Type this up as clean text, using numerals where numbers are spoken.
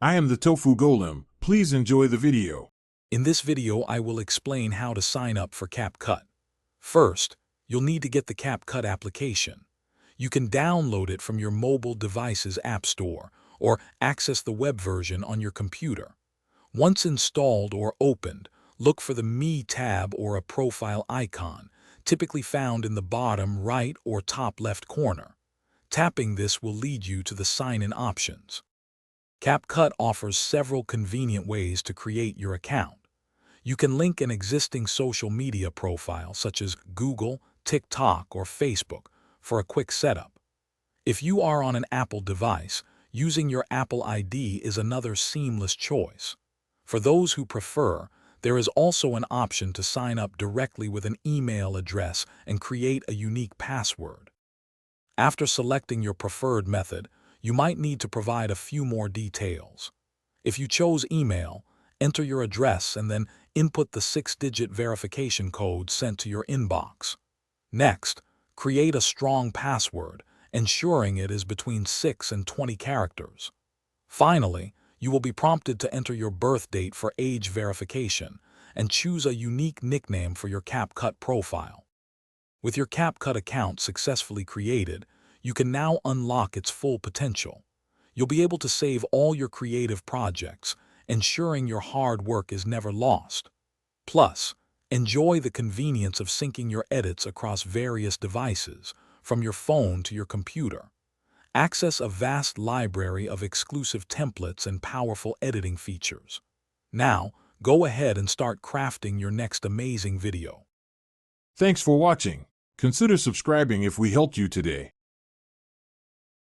I am the Tofu Golem. Please enjoy the video. In this video, I will explain how to sign up for Capcut. First, you'll need to get the Capcut application. You can download it from your mobile device's app store or access the web version on your computer. Once installed or opened, look for the Me tab or a profile icon, typically found in the bottom right or top left corner. Tapping this will lead you to the sign-in options. Capcut offers several convenient ways to create your account. You can link an existing social media profile such as Google, TikTok, or Facebook for a quick setup. If you are on an Apple device, using your Apple ID is another seamless choice. For those who prefer, there is also an option to sign up directly with an email address and create a unique password. After selecting your preferred method, you might need to provide a few more details. If you chose email, enter your address and then input the 6-digit verification code sent to your inbox. Next, create a strong password, ensuring it is between 6 and 20 characters. Finally, you will be prompted to enter your birth date for age verification and choose a unique nickname for your Capcut profile. With your Capcut account successfully created, you can now unlock its full potential. You'll be able to save all your creative projects, ensuring your hard work is never lost. Plus, enjoy the convenience of syncing your edits across various devices, from your phone to your computer. Access a vast library of exclusive templates and powerful editing features. Now, go ahead and start crafting your next amazing video. Thanks for watching. Consider subscribing if we helped you today.